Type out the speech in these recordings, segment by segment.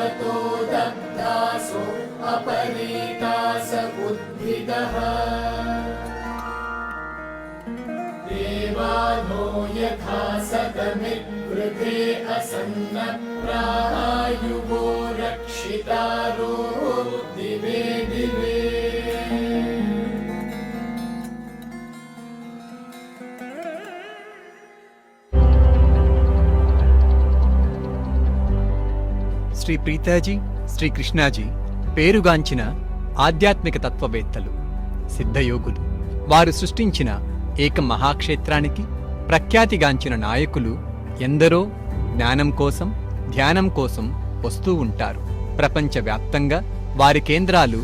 ततो दग्धासो अपरीतास उद्भिदः देवानो यथा सतमिद्वृते असन्नप्रायुवो रक्षितारो दिवे दिवे శ్రీ ప్రీతాజీ, శ్రీ కృష్ణాజీ పేరుగాంచిన ఆధ్యాత్మిక తత్వవేత్తలు, సిద్ధయోగులు. వారు సృష్టించిన ఏక మహాక్షేత్రానికి ప్రఖ్యాతిగాంచిన నాయకులు ఎందరో జ్ఞానం కోసం, ధ్యానం కోసం వస్తూ ఉంటారు. ప్రపంచవ్యాప్తంగా వారి కేంద్రాలు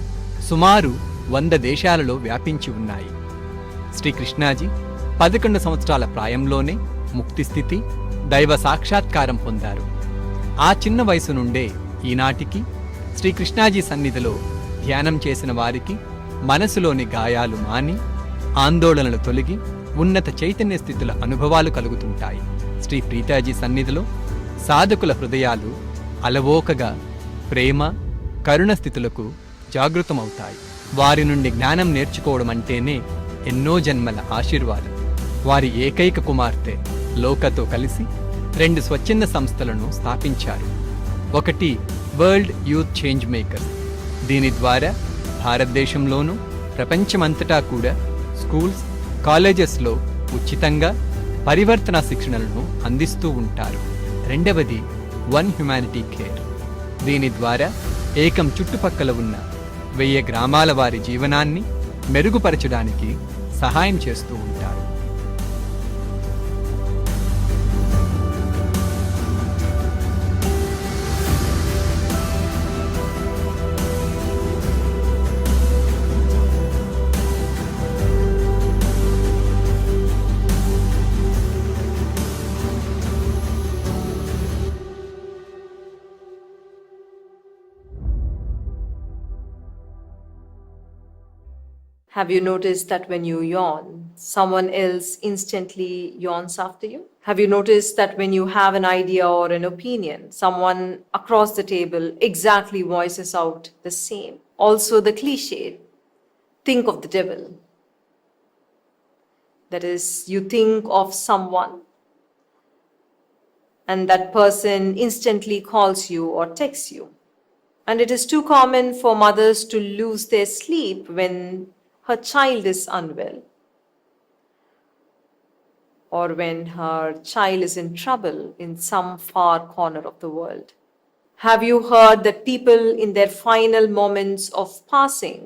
సుమారు 100 దేశాలలో వ్యాపించి ఉన్నాయి. శ్రీకృష్ణాజీ 11 సంవత్సరాల ప్రాయంలోనే ముక్తిస్థితి, దైవ సాక్షాత్కారం పొందారు. ఆ చిన్న వయసు నుండే ఈనాటికి శ్రీకృష్ణాజీ సన్నిధిలో ధ్యానం చేసిన వారికి మనసులోని గాయాలు మాని, ఆందోళనలు తొలగి ఉన్నత చైతన్య స్థితుల అనుభవాలు కలుగుతుంటాయి. శ్రీ ప్రీతాజీ సన్నిధిలో సాధకుల హృదయాలు అలవోకగా ప్రేమ, కరుణ స్థితులకు జాగృతమవుతాయి. వారి నుండి జ్ఞానం నేర్చుకోవడం అంటేనే ఎన్నో జన్మల ఆశీర్వాదం. వారి ఏకైక కుమార్తె లోకతో కలిసి 2 స్వచ్ఛంద సంస్థలను స్థాపించారు. ఒకటి వరల్డ్ యూత్ చేంజ్ మేకర్స్. దీని ద్వారా భారతదేశంలోనూ ప్రపంచమంతటా కూడా స్కూల్స్, కాలేజెస్లో ఉచితంగా పరివర్తన శిక్షణలను అందిస్తూ ఉంటారు. రెండవది వన్ హ్యుమానిటీ కేర్. దీని ద్వారా ఏకం చుట్టుపక్కల ఉన్న 1000 గ్రామాల వారి జీవనాన్ని మెరుగుపరచడానికి సహాయం చేస్తూ ఉంటారు. Have you noticed that when you yawn, someone else instantly yawns after you? Have you noticed that when you have an idea or an opinion, someone across the table exactly voices out the same? Also the cliche, think of the devil. That is, you think of someone and that person instantly calls you or texts you. And it is too common for mothers to lose their sleep when her child is unwell, or when her child is in trouble in some far corner of the world. Have you heard that people in their final moments of passing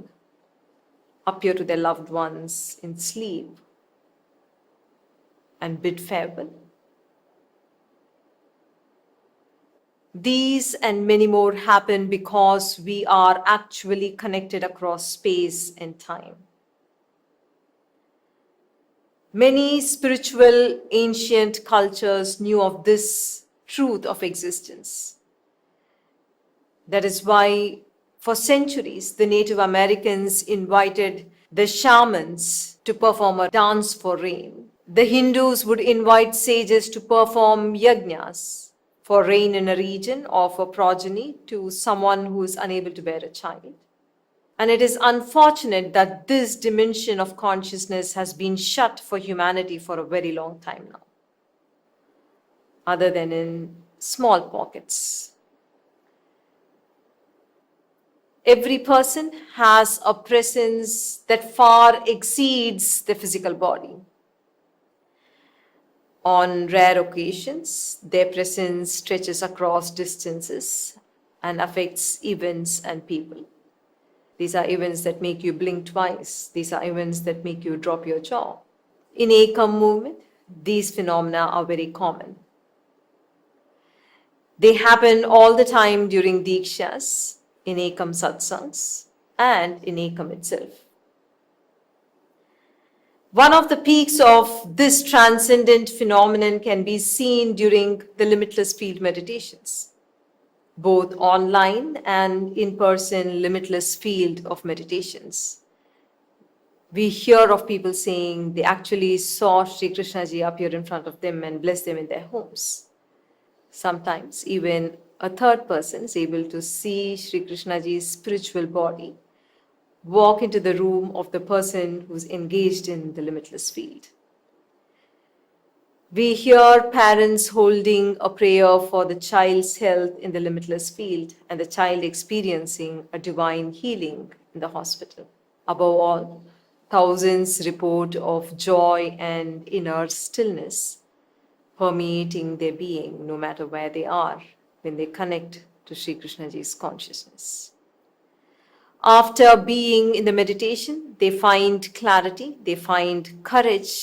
appear to their loved ones in sleep and bid farewell? These and many more happen because we are actually connected across space and time. Many spiritual ancient cultures knew of this truth of existence. That is why, for centuries, the Native Americans invited the shamans to perform a dance for rain. The Hindus would invite sages to perform yajnas for rain in a region or for progeny to someone who is unable to bear a child. And it is unfortunate that this dimension of consciousness has been shut for humanity for a very long time now, other than in small pockets. Every person has a presence that far exceeds the physical body. On rare occasions, their presence stretches across distances and affects events and people. These are events that make you blink twice. These are events that make you drop your jaw. In Ekam movement, these phenomena are very common. They happen all the time during Dikshas, in Ekam satsangs, and in Ekam itself. One of the peaks of this transcendent phenomenon can be seen during the limitless field meditations. Both online and in-person limitless field of meditations. We hear of people saying they actually saw Sri Krishna ji appear in front of them and bless them in their homes. Sometimes even a third person is able to see Sri Krishna ji's spiritual body walk into the room of the person who's engaged in the limitless field. We hear parents holding a prayer for the child's health in the limitless field and the child experiencing a divine healing in the hospital. Above all, thousands report of joy and inner stillness permeating their being no matter where they are when they connect to Sri Krishna ji's consciousness. After being in the meditation, they find clarity, they find courage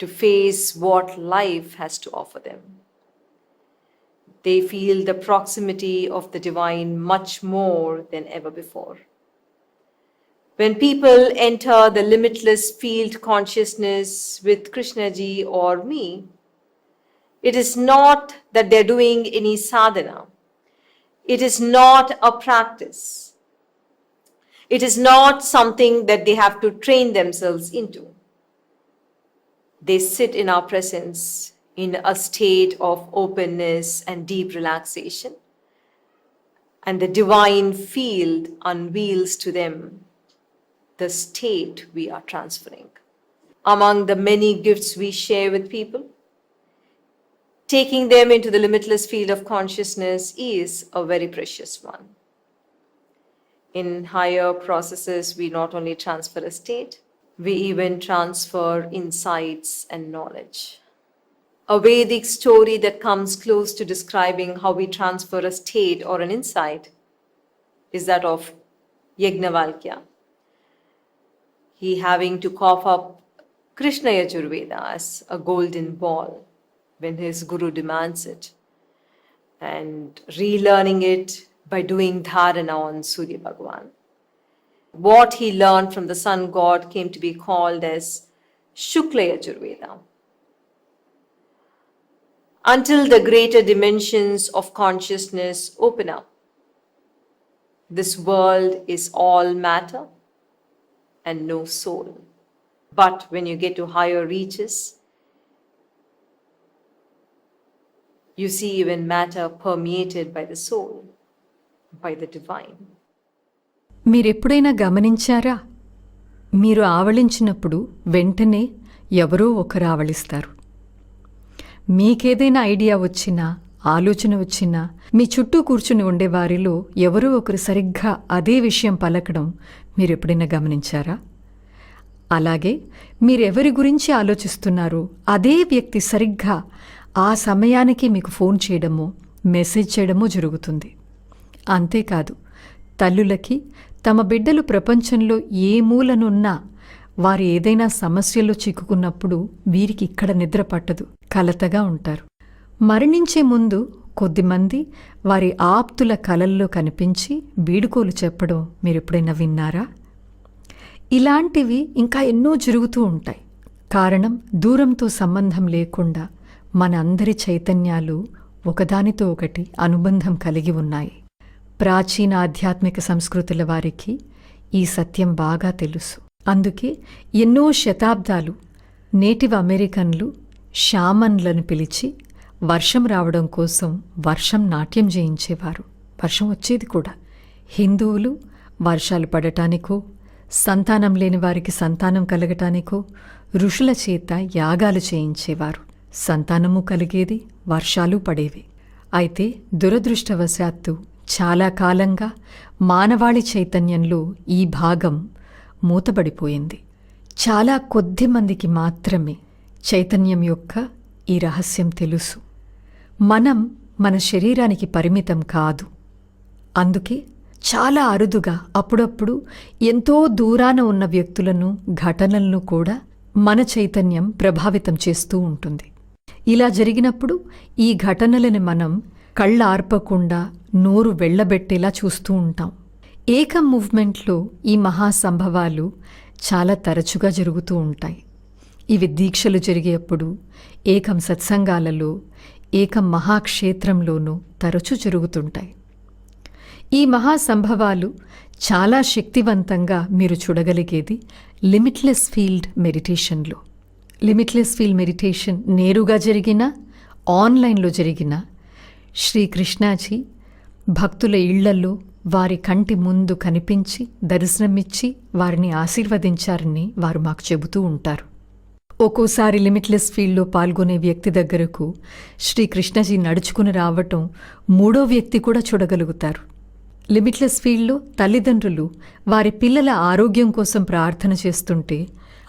to face what life has to offer them. They feel the proximity of the divine much more than ever before. When people enter the limitless field consciousness with Krishna ji or me, it is not that they're doing any sadhana. It is not a practice. It is not something that they have to train themselves into. They sit in our presence in a state of openness and deep relaxation, and the divine field unveils to them the state we are transferring. Among the many gifts we share with people, taking them into the limitless field of consciousness is a very precious one. In higher processes, we not only transfer a state, we even transfer insights and knowledge. A Vedic story that comes close to describing how we transfer a state or an insight is that of Yajnavalkya. He having to cough up Krishna Yajurveda as a golden ball when his guru demands it, and relearning it by doing dharana on Surya Bhagavan. What he learned from the sun god came to be called as Shukla Yajurveda. Until the greater dimensions of consciousness open up, this world is all matter and no soul. But when you get to higher reaches, you see even matter permeated by the soul, by the divine. మీరెప్పుడైనా గమనించారా? మీరు ఆవలించినప్పుడు వెంటనే ఎవరో ఒకరు ఆవలిస్తారు. మీకేదైనా idea వచ్చినా, ఆలోచన వచ్చినా, మీ చుట్టూ కూర్చుని ఉండేవారిలో ఎవరో ఒకరు సరిగ్గా అదే విషయం పలకడం మీరెప్పుడైనా గమనించారా? అలాగే మీరెవరి గురించి ఆలోచిస్తున్నారో అదే వ్యక్తి సరిగ్గా ఆ సమయానికి మీకు ఫోన్ చేయడమో, మెసేజ్ చేయడమో జరుగుతుంది. అంతేకాదు, తల్లులకి తమ బిడ్డలు ప్రపంచంలో ఏ మూలనున్నా వారు ఏదైనా సమస్యలో చిక్కుకున్నప్పుడు వీరికి ఇక్కడ నిద్ర పట్టదు, కలతగా ఉంటారు. మరణించే ముందు కొద్దిమంది వారి ఆప్తుల కలల్లో కనిపించి వీడుకోలు చెప్పడం మీరెప్పుడైనా విన్నారా? ఇలాంటివి ఇంకా ఎన్నో జరుగుతూ ఉంటాయి. కారణం, దూరంతో సంబంధం లేకుండా మన అందరి చైతన్యాలు ఒకదానితో ఒకటి అనుబంధం కలిగి ఉన్నాయి. ప్రాచీన ఆధ్యాత్మిక సంస్కృతుల వారికి ఈ సత్యం బాగా తెలుసు. అందుకే ఎన్నో శతాబ్దాలు నేటివ్ అమెరికన్లు షామన్లను పిలిచి వర్షం రావడం కోసం వర్షం నాట్యం చేయించేవారు. వర్షం వచ్చేది కూడా. హిందువులు వర్షాలు పడటానికో, సంతానం లేని వారికి సంతానం కలగటానికో ఋషుల చేత యాగాలు చేయించేవారు. సంతానము కలిగేది, వర్షాలు పడేవి. అయితే దురదృష్టవశాత్తు చాలా కాలంగా మానవాళి చైతన్యంలో ఈ భాగం మూతబడిపోయింది. చాలా కొద్ది మందికి మాత్రమే చైతన్యం యొక్క ఈ రహస్యం తెలుసు. మనం మన శరీరానికి పరిమితం కాదు. అందుకే చాలా అరుదుగా అప్పుడప్పుడు ఎంతో దూరాన ఉన్న వ్యక్తులను, ఘటనలను కూడా మన చైతన్యం ప్రభావితం చేస్తూ ఉంటుంది. ఇలా జరిగినప్పుడు ఈ ఘటనలను మనం కళ్ళ ఆర్పకుండా నోరు వెళ్లబెట్టేలా చూస్తూ ఉంటాం. ఏకం మూవ్మెంట్లో ఈ మహాసంభవాలు చాలా తరచుగా జరుగుతూ ఉంటాయి. ఇవి దీక్షలు జరిగేప్పుడు, ఏకం సత్సంగాలలో, ఏకం మహాక్షేత్రంలోనూ తరచూ జరుగుతుంటాయి. ఈ మహాసంభవాలు చాలా శక్తివంతంగా మీరు చూడగలిగేది లిమిట్లెస్ ఫీల్డ్ మెడిటేషన్లో. లిమిట్లెస్ ఫీల్డ్ మెడిటేషన్ నేరుగా జరిగినా, ఆన్లైన్లో జరిగినా శ్రీకృష్ణాజీ భక్తుల ఇళ్లలో వారి కంటి ముందు కనిపించి దర్శనమిచ్చి వారిని ఆశీర్వదించారని వారు మాకు చెబుతూ ఉంటారు. ఒక్కోసారి లిమిట్లెస్ ఫీల్డ్లో పాల్గొనే వ్యక్తి దగ్గరకు శ్రీకృష్ణజీ నడుచుకుని రావటం మూడో వ్యక్తి కూడా చూడగలుగుతారు. లిమిట్లెస్ ఫీల్డ్లో తల్లిదండ్రులు వారి పిల్లల ఆరోగ్యం కోసం ప్రార్థన చేస్తుంటే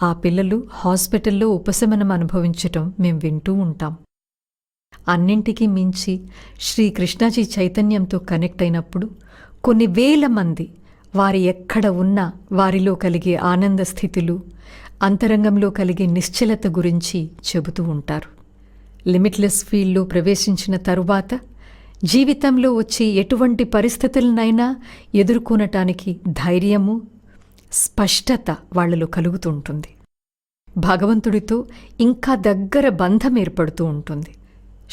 ఆ పిల్లలు హాస్పిటల్లో ఉపశమనం అనుభవించటం మేం వింటూ ఉంటాం. అన్నింటికీ మించి శ్రీకృష్ణజీ చైతన్యంతో కనెక్ట్ అయినప్పుడు కొన్ని వేల మంది వారి ఎక్కడ ఉన్నా వారిలో కలిగే ఆనంద స్థితులు, అంతరంగంలో కలిగే నిశ్చలత గురించి చెబుతూ ఉంటారు. లిమిట్లెస్ ఫీల్డ్లో ప్రవేశించిన తరువాత జీవితంలో వచ్చే ఎటువంటి పరిస్థితులనైనా ఎదుర్కొనటానికి ధైర్యము, స్పష్టత వాళ్లలో కలుగుతూ ఉంటుంది. భగవంతుడితో ఇంకా దగ్గర బంధం ఏర్పడుతూ ఉంటుంది.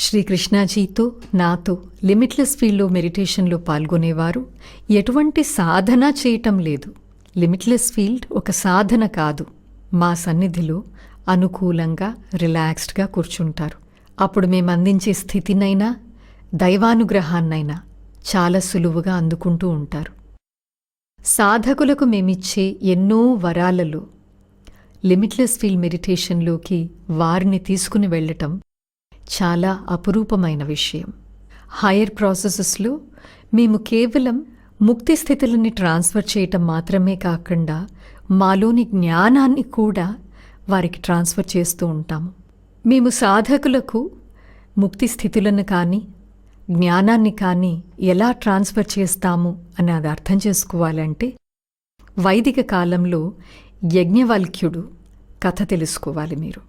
శ్రీకృష్ణాజీతో నాతో లిమిట్లెస్ ఫీల్డ్లో మెడిటేషన్లో పాల్గొనేవారు ఎటువంటి సాధన చేయటం లేదు. లిమిట్లెస్ ఫీల్డ్ ఒక సాధన కాదు. మా సన్నిధిలో అనుకూలంగా రిలాక్స్డ్గా కూర్చుంటారు. అప్పుడు మేము అందించే స్థితినైనా దైవానుగ్రహాన్నైనా చాలా సులువుగా అందుకుంటూ ఉంటారు. సాధకులకు మేమిచ్చే ఎన్నో వరాలలో లిమిట్లెస్ ఫీల్డ్ మెడిటేషన్లోకి వారిని తీసుకుని వెళ్ళటం చాలా అపురూపమైన విషయం. హైయర్ ప్రాసెసెస్లో మేము కేవలం ముక్తి స్థితులని ట్రాన్స్ఫర్ చేయటం మాత్రమే కాకుండా మాలోని జ్ఞానాన్ని కూడా వారికి ట్రాన్స్ఫర్ చేస్తూ ఉంటాము. మేము సాధకులకు ముక్తి స్థితులను కానీ జ్ఞానాన్ని కానీ ఎలా ట్రాన్స్ఫర్ చేస్తాము అని అది అర్థం చేసుకోవాలంటే వైదిక కాలంలో యజ్ఞవల్క్యుడు కథ తెలుసుకోవాలి మీరు.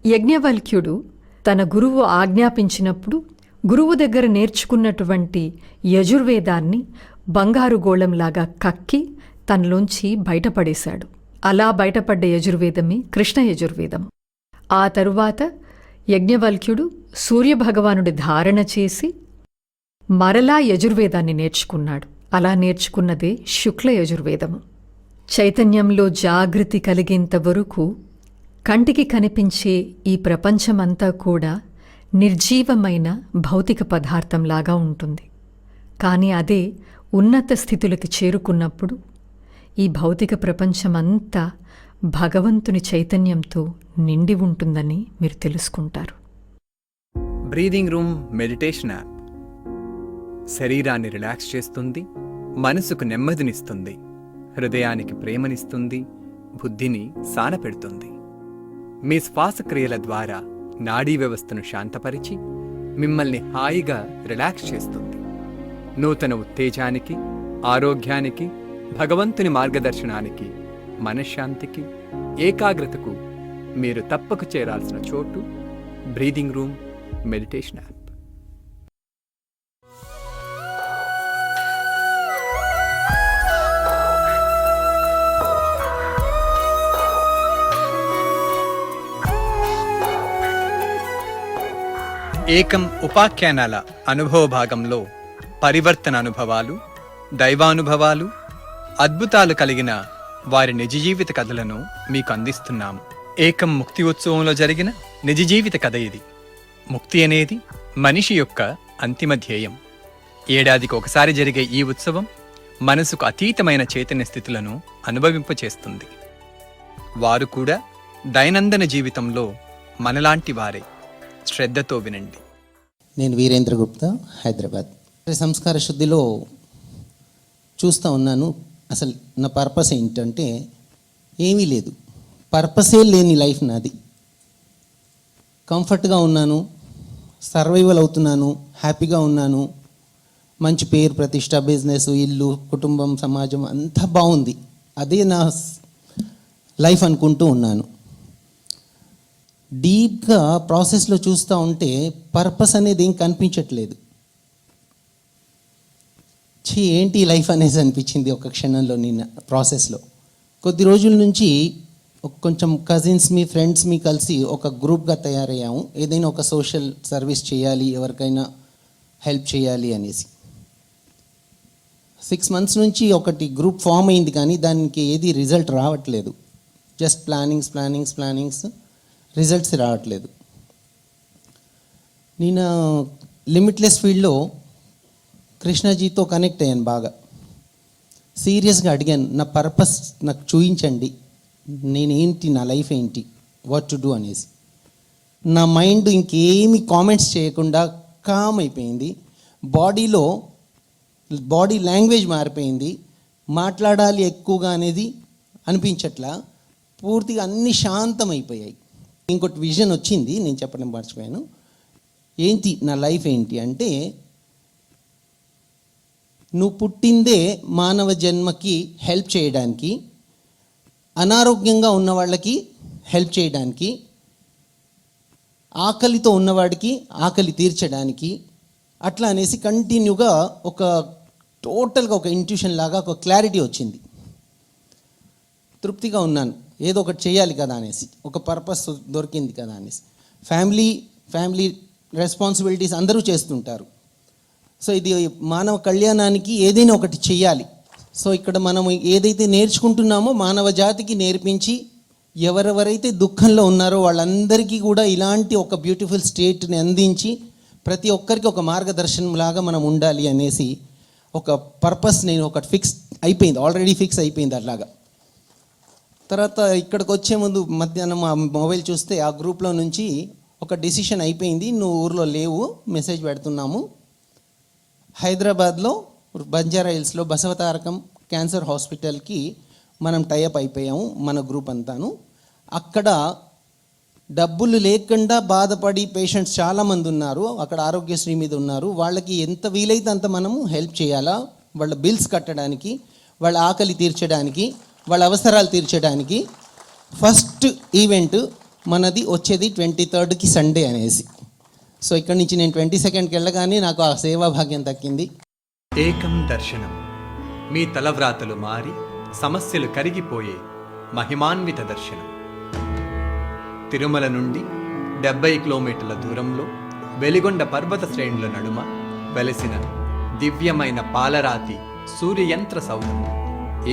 యజ్ఞవల్క్యుడు తన గురువు ఆజ్ఞాపించినప్పుడు గురువు దగ్గర నేర్చుకున్నటువంటి యజుర్వేదాన్ని బంగారు గోళంలాగా కక్కి తనలోంచి బయటపడేశాడు. అలా బయటపడ్డ యజుర్వేదమే కృష్ణ యజుర్వేదం. ఆ తరువాత యజ్ఞవల్క్యుడు సూర్యభగవానుడి ధారణ చేసి మరలా యజుర్వేదాన్ని నేర్చుకున్నాడు. అలా నేర్చుకున్నదే శుక్ల యజుర్వేదము. చైతన్యంలో జాగృతి కలిగేంత వరకు కంటికి కనిపించే ఈ ప్రపంచమంతా కూడా నిర్జీవమైన భౌతిక పదార్థంలాగా ఉంటుంది. కానీ అదే ఉన్నత స్థితులకి చేరుకున్నప్పుడు ఈ భౌతిక ప్రపంచమంతా భగవంతుని చైతన్యంతో నిండి ఉంటుందని మీరు తెలుసుకుంటారు. బ్రీదింగ్ రూమ్ మెడిటేషన్ యాప్ శరీరాన్ని రిలాక్స్ చేస్తుంది, మనసుకు నెమ్మదినిస్తుంది, హృదయానికి ప్రేమనిస్తుంది, బుద్ధిని సానపెడుతుంది. మీ శ్వాసక్రియల ద్వారా నాడీ వ్యవస్థను శాంతపరిచి మిమ్మల్ని హాయిగా రిలాక్స్ చేస్తుంది. నూతన ఉత్తేజానికి, ఆరోగ్యానికి, భగవంతుని మార్గదర్శనానికి, మనశ్శాంతికి, ఏకాగ్రతకు మీరు తప్పక చేరాల్సిన చోటు బ్రీదింగ్ రూమ్ మెడిటేషన్ యాప్. ఏకం ఉపాఖ్యానాల అనుభవ భాగంలో పరివర్తన అనుభవాలు, దైవానుభవాలు, అద్భుతాలు కలిగిన వారి నిజ జీవిత కథలను మీకు అందిస్తున్నాము. ఏకం ముక్తి ఉత్సవంలో జరిగిన నిజ జీవిత కథ ఇది. ముక్తి అనేది మనిషి యొక్క అంతిమ ధ్యేయం. ఏడాదికి ఒకసారి జరిగే ఈ ఉత్సవం మనసుకు అతీతమైన చైతన్య స్థితులను అనుభవింపచేస్తుంది. వారు కూడా దైనందిన జీవితంలో మనలాంటి వారే. శ్రద్ధతో వినండి. నేను వీరేంద్ర గుప్తా, హైదరాబాద్. సంస్కార శుద్ధిలో చూస్తూ ఉన్నాను. అసలు నా పర్పస్ ఏంటంటే ఏమీ లేదు, పర్పసే లేని లైఫ్ నాది. కంఫర్ట్గా ఉన్నాను, సర్వైవల్ అవుతున్నాను, హ్యాపీగా ఉన్నాను, మంచి పేరు ప్రతిష్ట, బిజినెస్, ఇల్లు, కుటుంబం, సమాజం అంతా బాగుంది. అదే నా లైఫ్ అనుకుంటూ ఉన్నాను. డీప్గా ప్రాసెస్లో చూస్తూ ఉంటే పర్పస్ అనేది ఏం కనిపించట్లేదు. ఏంటి లైఫ్ అనేది అనిపించింది ఒక క్షణంలో. నిన్న ప్రాసెస్లో కొద్ది రోజుల నుంచి కొంచెం కజిన్స్ మీ ఫ్రెండ్స్ మీ కలిసి ఒక గ్రూప్గా తయారయ్యాము. ఏదైనా ఒక సోషల్ సర్వీస్ చేయాలి, ఎవరికైనా హెల్ప్ చేయాలి అనేసి. 6 months నుంచి ఒకటి గ్రూప్ ఫామ్ అయింది, కానీ దానికి ఏది రిజల్ట్ రావట్లేదు. జస్ట్ ప్లానింగ్స్ రిజల్ట్స్ రావట్లేదు. నేను లిమిట్లెస్ ఫీల్డ్లో కృష్ణాజీతో కనెక్ట్ అయ్యాను బాగా. సీరియస్గా అడిగాను, నా పర్పస్ నాకు చూపించండి, నేనేంటి, నా లైఫ్ ఏంటి, వాట్ టు డూ అనేసి. నా మైండ్ ఇంకేమి కామెంట్స్ చేయకుండా కామ్ అయిపోయింది. బాడీ లాంగ్వేజ్ మారిపోయింది. మాట్లాడాలి ఎక్కువగా అనేది అనిపించట్లా. పూర్తిగా అన్ని శాంతమైపోయాయి. ఇంకోటి విజన్ వచ్చింది, నేను చెప్పడం మర్చిపోయాను. ఏంటి నా లైఫ్ ఏంటి అంటే, నువ్వు పుట్టిందే మానవ జన్మకి హెల్ప్ చేయడానికి, అనారోగ్యంగా ఉన్న వాళ్ళకి హెల్ప్ చేయడానికి, ఆకలితో ఉన్నవాడికి ఆకలి తీర్చడానికి, అట్లా అనేసి కంటిన్యూగా టోటల్గా ఒక ఇంట్యూషన్ లాగా ఒక క్లారిటీ వచ్చింది. తృప్తిగా ఉన్నాను, ఏదో ఒకటి చేయాలి కదా అనేసి, ఒక పర్పస్ దొరికింది కదా అనేసి. ఫ్యామిలీ రెస్పాన్సిబిలిటీస్ అందరూ చేస్తుంటారు. సో ఇది మానవ కళ్యాణానికి ఏదైనా ఒకటి చెయ్యాలి. సో ఇక్కడ మనం ఏదైతే నేర్చుకుంటున్నామో మానవ జాతికి నేర్పించి, ఎవరెవరైతే దుఃఖంలో ఉన్నారో వాళ్ళందరికీ కూడా ఇలాంటి ఒక బ్యూటిఫుల్ స్టేట్ని అందించి ప్రతి ఒక్కరికి ఒక మార్గదర్శనం లాగా మనం ఉండాలి అనేసి ఒక పర్పస్ నేను ఒకటి ఆల్రెడీ ఫిక్స్ అయిపోయింది అట్లాగా. తర్వాత ఇక్కడికి వచ్చే ముందు మధ్యాహ్నం ఆ మొబైల్ చూస్తే ఆ గ్రూప్లో నుంచి ఒక డెసిషన్ అయిపోయింది, నువ్వు ఊర్లో లేవు, మెసేజ్ పెడుతున్నాము. హైదరాబాద్లో బంజారా హిల్స్లో బసవతారకం క్యాన్సర్ హాస్పిటల్కి మనం టైఅప్ అయిపోయాము, మన గ్రూప్ అంతాను. అక్కడ డబ్బులు లేకుండా బాధపడి పేషెంట్స్ చాలామంది ఉన్నారు, అక్కడ ఆరోగ్యశ్రీ మీద ఉన్నారు. వాళ్ళకి ఎంత వీలైతే అంత మనము హెల్ప్ చేయాలా, వాళ్ళ బిల్స్ కట్టడానికి, వాళ్ళ ఆకలి తీర్చడానికి, వాళ్ళ అవసరాలు తీర్చడానికి. ఫస్ట్ ఈవెంట్ మనది వచ్చేది 23rd సండే అనేసి. సో ఇక్కడ నుంచి నేను 22nd వెళ్ళగానే నాకు ఆ సేవా భాగ్యం దక్కింది. ఏకం దర్శనం, మీ తలవ్రాతలు మారి సమస్యలు కరిగిపోయే మహిమాన్విత దర్శనం. తిరుమల నుండి 70 కిలోమీటర్ల దూరంలో వెలిగొండ పర్వత శ్రేణుల నడుమ వెలసిన దివ్యమైన పాలరాతి సూర్యయంత్ర సౌధం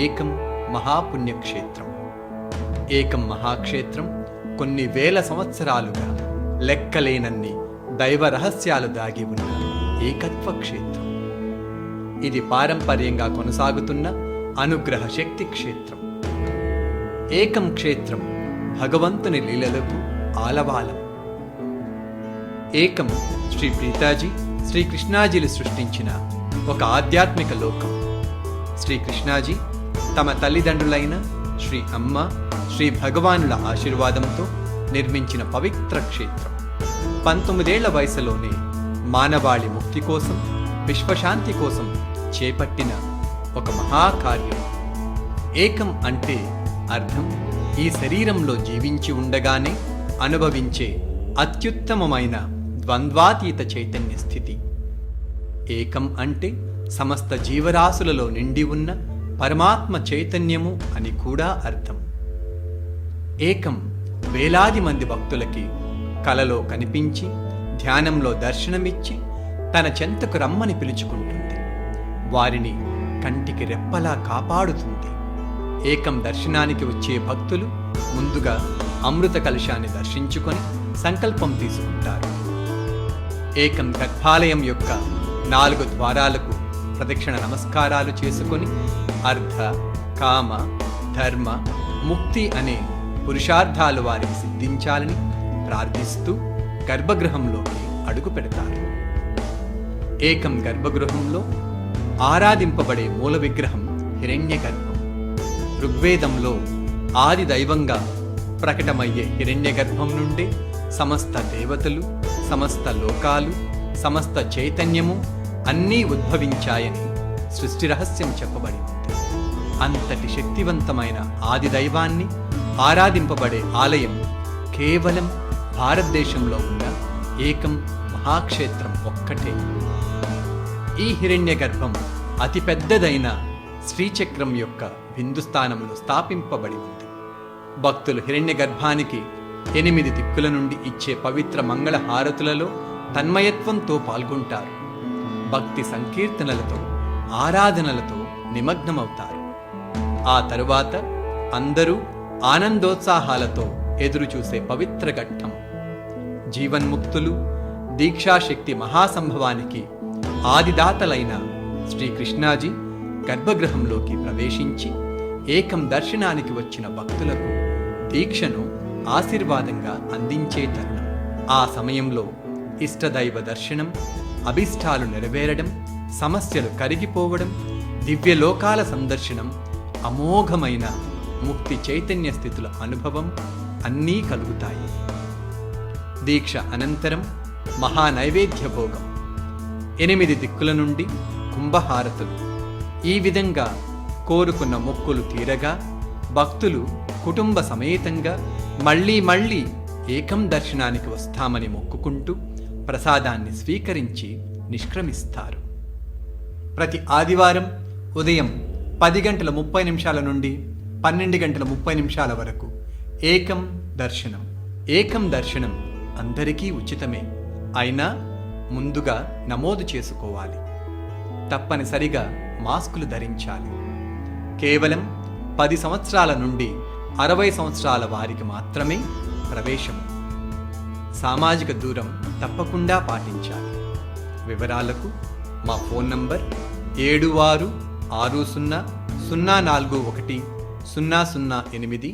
ఏకం మహాపుణ్యక్షేత్రం. ఏకం మహాక్షేత్రం కొన్ని వేల సంవత్సరాలుగా లెక్కలేనన్ని దైవ రహస్యాలు దాగి ఉన్న ఏకత్వ క్షేత్రం. ఇది పారంపర్యంగా కొనసాగుతున్న అనుగ్రహ శక్తి క్షేత్రం. ఏకం క్షేత్రం భగవంతుని లీలలకు ఆలవాలం. ఏకం శ్రీ ప్రీతాజీ, శ్రీ కృష్ణాజీలు సృష్టించిన ఒక ఆధ్యాత్మిక లోకం. శ్రీ కృష్ణాజీ తమ తల్లిదండ్రులైన శ్రీ అమ్మ, శ్రీ భగవానుల ఆశీర్వాదంతో నిర్మించిన పవిత్ర క్షేత్రం. 19 ఏళ్ల వయసులోనే మానవాళి ముక్తి కోసం, విశ్వశాంతి కోసం చేపట్టిన ఒక మహాకార్యం. ఏకం అంటే అర్థం ఈ శరీరంలో జీవించి ఉండగానే అనుభవించే అత్యుత్తమమైన ద్వంద్వాతీత చైతన్య స్థితి. ఏకం అంటే సమస్త జీవరాశులలో నిండి ఉన్న పరమాత్మ చైతన్యము అని కూడా అర్థం. ఏకం వేలాది మంది భక్తులకి కలలో కనిపించి, ధ్యానంలో దర్శనమిచ్చి తన చెంతకు రమ్మని పిలుచుకుంటుంది. వారిని కంటికి రెప్పలా కాపాడుతుంది. ఏకం దర్శనానికి వచ్చే భక్తులు ముందుగా అమృత కలశాన్ని దర్శించుకొని సంకల్పం తీసుకుంటారు. ఏకం గర్భాలయం యొక్క 4 ద్వారాలకు ప్రదక్షిణ నమస్కారాలు చేసుకొని అర్థ, కామ, ధర్మ, ముక్తి అనే పురుషార్థాలు వారికి సిద్ధించాలని ప్రార్థిస్తూ గర్భగృహంలోకి అడుగు పెడతారు. ఏకం గర్భగృహంలో ఆరాధింపబడే మూల విగ్రహం హిరణ్యగర్భం. ఋగ్వేదంలో ఆది దైవంగా ప్రకటమయ్యే హిరణ్యగర్భం నుండే సమస్త దేవతలు, సమస్త లోకాలు, సమస్త చైతన్యము అన్నీ ఉద్భవించాయని సృష్టి రహస్యం చెప్పబడి ఉంది. అంతటి శక్తివంతమైన ఆది దైవాన్ని ఆరాధింపబడే ఆలయం కేవలం భారతదేశంలో ఉన్న ఏకం మహాక్షేత్రం ఒక్కటే. ఈ హిరణ్యగర్భం అతిపెద్దదైన శ్రీచక్రం యొక్క బిందుస్థానంలో స్థాపింపబడి ఉంది. భక్తులు హిరణ్యగర్భానికి 8 దిక్కుల నుండి ఇచ్చే పవిత్ర మంగళ హారతులలో తన్మయత్వంతో పాల్గొంటారు. భక్తి సంకీర్తనలతో, ఆరాధనలతో నిమగ్నమవుతారు. ఆ తరువాత అందరూ ఆనందోత్సాహాలతో ఎదురుచూసే పవిత్ర ఘట్టం జీవన్ముక్తులు, దీక్షాశక్తి మహాసంభవానికి ఆదిదాతలైన శ్రీకృష్ణాజీ గర్భగృహంలోకి ప్రవేశించి ఏకం దర్శనానికి వచ్చిన భక్తులకు దీక్షను ఆశీర్వాదంగా అందించే తరుణం. ఆ సమయంలో ఇష్టదైవ దర్శనం, అభిష్టాలు నెరవేరడం, సమస్యలు కరిగిపోవడం, దివ్యలోకాల సందర్శనం, అమోఘమైన ముక్తి చైతన్య స్థితుల అనుభవం అన్నీ కలుగుతాయి. దీక్ష అనంతరం మహానైవేద్య భోగం, 8 దిక్కుల నుండి కుంభహారతులు. ఈ విధంగా కోరుకున్న మొక్కులు తీరగా భక్తులు కుటుంబ సమేతంగా మళ్ళీ ఏకం దర్శనానికి వస్తామని మొక్కుకుంటూ ప్రసాదాన్ని స్వీకరించి నిష్క్రమిస్తారు. ప్రతి ఆదివారం ఉదయం 10:30 నుండి 12:30 వరకు ఏకం దర్శనం. ఏకం దర్శనం అందరికీ ఉచితమే, అయినా ముందుగా నమోదు చేసుకోవాలి. తప్పనిసరిగా మాస్కులు ధరించాలి. కేవలం 10 సంవత్సరాల నుండి 60 సంవత్సరాల వారికి మాత్రమే ప్రవేశం. సామాజిక దూరం తప్పకుండా పాటించాలి. వివరాలకు మా ఫోన్ నంబర్ 7660041008